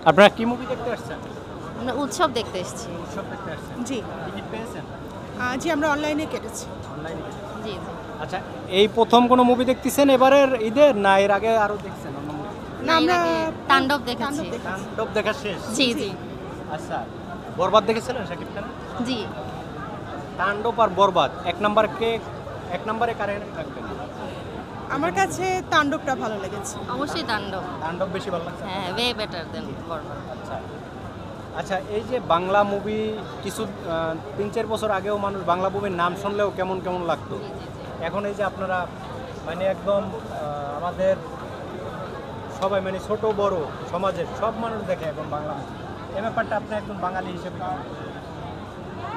আপনারা কি মুভি দেখতে আসছেন? আমরা উৎসব দেখতে এসেছি। উৎসব দেখতে আসছেন? জি টিকিট পেয়েছেন? জি আমরা অনলাইনে কেটেছি। অনলাইনে? জি জি। আচ্ছা, এই প্রথম কোনো মুভি দেখতেছেন এবারের ঈদের, না এর আগে আরো দেখছেন অন্য মুভি? না এর আমরা আগে তাণ্ডব দেখেছি। তাণ্ডব দেখা শেষ? জি জি আচ্ছা, বরবাদ দেখেছিলেন শাকিব খান? জি। তাণ্ডব আর বরবাদ এক নম্বরে কারে রাখবেন? আমার কাছে তাণ্ডবটা ভালো লেগেছে। অবশ্যই তাণ্ডব। তাণ্ডব বেশি ভালো লাগছে? হ্যাঁ, ওয়ে বেটার দেন বরবাদ। আচ্ছা আচ্ছা, এই যে বাংলা মুভি কিছু 3-4 বছর আগেও মানুষ বাংলা মুভির নাম শুনলেও কেমন কেমন লাগতো, জি জি জি। এখন এই যে আপনারা মানে একদম আমাদের সবাই মানে ছোট বড় সমাজের সব মানুষ দেখে এখন বাংলা মুভি, এই ব্যাপারটা আপনি একজন বাঙালি হিসেবে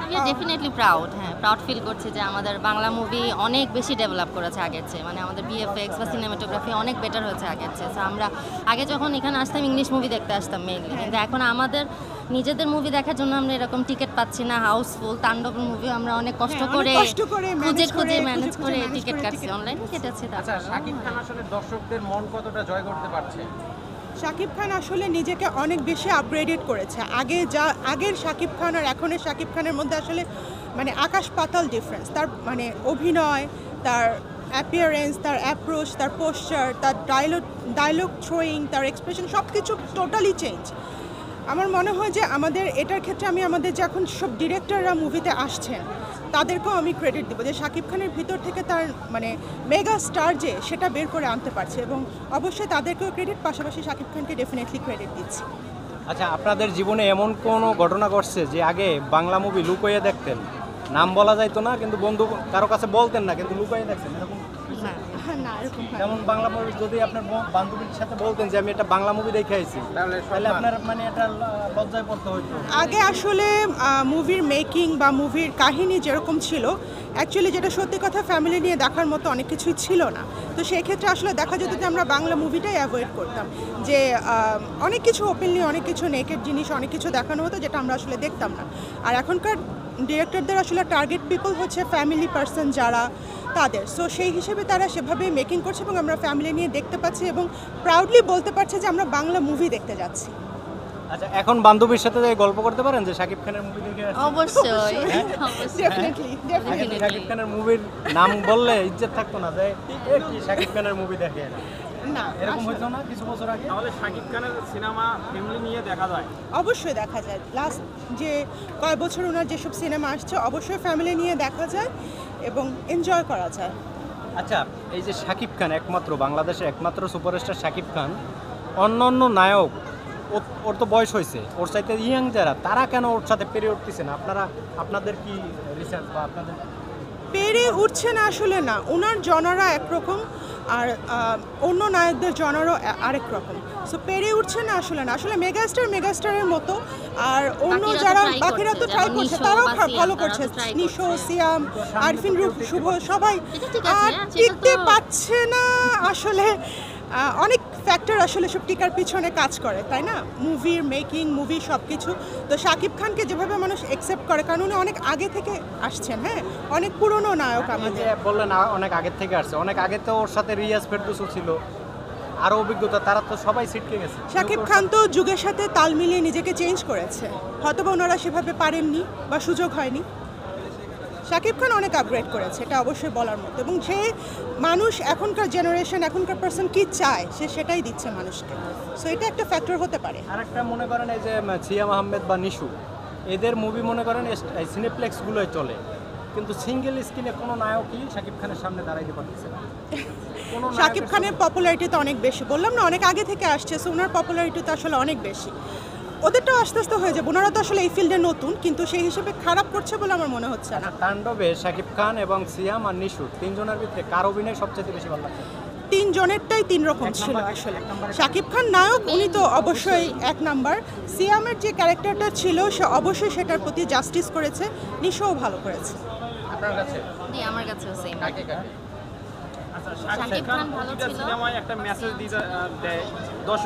আমি ডেফিনেটলি প্রাউড, হ্যাঁ প্রাউড ফিল করছি যে আমাদের বাংলা মুভি অনেক বেশি ডেভেলপ করেছে আগের চেয়ে, মানে আমাদের বিএফএক্স বা সিনেমাটোগ্রাফি অনেক বেটার হয়েছে আগের চেয়ে। সো আমরা আগে যখন এখানে আসতাম ইংলিশ মুভি দেখতে আসতাম মেইনলি, কিন্তু এখন আমাদের নিজেদের মুভি দেখার জন্য আমরা এরকম টিকিট পাচ্ছি না, হাউসফুল। তাণ্ডবের মুভি আমরা অনেক কষ্ট হ্যাঁ, করে অনেক কষ্ট করে খুঁজে manage করে, ম্যানেজ করে manage টিকিট করে কাটছি, ticket অনলাইনে কেটেছি। আচ্ছা, শাকিব খান আসলে দর্শকদের মন কতটা জয় করতে পারছে? শাকিব খান আসলে নিজেকে অনেক বেশি আপগ্রেডেড করেছে। আগের শাকিব খান আর এখনের শাকিব খানের মধ্যে আসলে মানে আকাশ পাতাল ডিফারেন্স। তার মানে অভিনয়, তার অ্যাপিয়ারেন্স, তার অ্যাপ্রোচ, তার পোস্টার, তার ডায়লগ থ্রোয়িং, তার এক্সপ্রেশন সব কিছু টোটালি চেঞ্জ। আমার মনে হয় যে এটার ক্ষেত্রে আমি আমাদের যে এখন সব ডিরেক্টররা মুভিতে আসছেন তাদেরকেও আমি ক্রেডিট দেবো যে শাকিব খানের ভিতর থেকে তার মানে মেগা স্টার যে সেটা বের করে আনতে পারছে, এবং অবশ্যই তাদেরকেও ক্রেডিট, পাশাপাশি শাকিব খানকে ডেফিনেটলি ক্রেডিট দিচ্ছি। আচ্ছা, আপনাদের জীবনে এমন কোনো ঘটনা ঘটছে যে আগে বাংলা মুভি লুকোয়ে দেখতেন, নাম বলা যাইতো না কিন্তু বন্ধু কারো কাছে বলতেন না কিন্তু লুকোয়ে দেখতেন, এরকম? না এরকম হয় না। যেমন বাংলা মুভি যদি আপনার বান্ধবীর সাথে বলতেন যে আমি এটা বাংলা মুভি দেখে আইছি, তাহলে আপনার মানে এটা লজ্জায় পড়তে হইতো? আগে আসলে মুভির মেকিং বা মুভির কাহিনী যেরকম ছিল, অ্যাকচুয়ালি যেটা সত্যি কথা ফ্যামিলি নিয়ে দেখার মতো অনেক কিছুই ছিল না। তো সেই ক্ষেত্রে আসলে দেখা যেত যে আমরা বাংলা মুভিটাই অ্যাভয়েড করতাম, যে অনেক কিছু ওপেনলি, অনেক কিছু নেকেড জিনিস, অনেক কিছু দেখানো হতো যেটা আমরা আসলে দেখতাম না। আর এখনকার ডিরেক্টরদের আসলে টার্গেট পিপল হচ্ছে ফ্যামিলি পার্সন যারা, তাদের। সো সেই হিসেবে তারা সেভাবে মেকিং করছে এবং আমরা ফ্যামিলি নিয়ে দেখতে পাচ্ছি এবং প্রাউডলি বলতে পারছি যে আমরা বাংলা মুভি দেখতে যাচ্ছি। আচ্ছা, এখন বান্ধবীর সাথে গল্প করতে পারেন যে শাকিব খানের মুভি দেখে আসছি? অবশ্যই ডেফিনেটলি আগে শাকিব খানের মুভির নাম বললে ইজ্জত থাকতো না যে এ কি শাকিব খানের মুভি দেখে না, এরকম হইতো না কিছু বছর আগে? তাহলে শাকিব খানের সিনেমা ফ্যামিলি নিয়ে দেখা যায়? অবশ্যই দেখা যায়। লাস্ট যে কয়েক বছর ওনার যেসব সিনেমা আসছে অবশ্যই ফ্যামিলি নিয়ে দেখা যায় এবং এনজয় করা যায়। আচ্ছা, এই যে শাকিব খান একমাত্র বাংলাদেশের একমাত্র সুপারস্টার শাকিব খান, অন্য অন্য নায়ক ওর তো বয়স হয়েছে, ওর চাইতে ইয়াং যারা তারা কেন ওর সাথে পেরে উঠতেছে না? আপনাদের কি রিসার্চ বা আপনাদের পেরে উঠছে না? আসলে না, ওনার জনরা একরকম আর অন্য নায়কদের জনরও আরেক রকম। সো পেরে উঠছে না আসলে না, আসলে মেগাস্টারের মতো। আর অন্য যারা বাকিরা তো ট্রাই করছে, তারাও ভালো করছে, নিশো, সিয়াম, আরফিন, শুভ সবাই আর টিকতে পাচ্ছে না। আসলে অনেক ফ্যাক্টর আসলে সব টিকার পিছনে কাজ করে, তাই না? মুভির মেকিং, মুভি সব কিছু। তো শাকিব খানকে যেভাবে মানুষ অ্যাকসেপ্ট করে, কারণ উনি অনেক আগে থেকে আসছেন, হ্যাঁ অনেক পুরনো নায়ক আমাদের। বললেন অনেক আগে থেকে আসছে, অনেক আগে তো ওর সাথে রিয়াজ ফেরদৌসও ছিল, আরও অভিজ্ঞতা, তারা তো সবাই ছিটকে গেছে। শাকিব খান তো যুগের সাথে তাল মিলিয়ে নিজেকে চেঞ্জ করেছে, হয়তো বা ওনারা সেভাবে পারেননি বা সুযোগ হয়নি। শাকিব খান অনেক আপগ্রেড করেছে, এটা অবশ্যই বলার মতো, এবং সে মানুষ এখনকার জেনারেশন, এখনকার পার্সন কি চায় সে সেটাই দিচ্ছে মানুষকে। সো এটা একটা ফ্যাক্টর হতে পারে। আর একটা মনে করেন এই যে সিয়াম আহমেদ বা নিশু, এদের মুভি মনে করেন সিনেপ্লেক্সগুলোয় চলে, কিন্তু সিঙ্গেল স্ক্রিনে কোনো নায়কই শাকিব খানের সামনে দাঁড়াইতে পারতেছে না। শাকিব খানের পপুলারিটি তো অনেক বেশি, বললাম না অনেক আগে থেকে আসছে, সো ওনার পপুলারিটি তো আসলে অনেক বেশি। ওদেরটাও আস্তে আস্তে হয়ে যাবে, ওনারা তো আসলে এই ফিল্ডে নতুন, কিন্তু সেই হিসেবে খারাপ করছে বলে আমার মনে হচ্ছে না। তাণ্ডবে শাকিব খান এবং সিয়াম আর নিশু তিনজনের ভিতরে কার অভিনয় সবচেয়ে বেশি ভালো লাগছে? তিনজনেরটাই তিন রকম ছিল আসলে। শাকিব খান নায়ক, উনি তো অবশ্যই এক নাম্বার। সিয়ামের যে ক্যারেক্টারটা ছিল সে অবশ্যই সেটার প্রতি জাস্টিস করেছে, নিশোও ভালো করেছে। আপনার কাছে? জি, আমার কাছেও সেম। কাকে কাকে? আচ্ছা, শাকিব খান ভালো ছিল। সিনেমায় একটা মেসেজ দেয়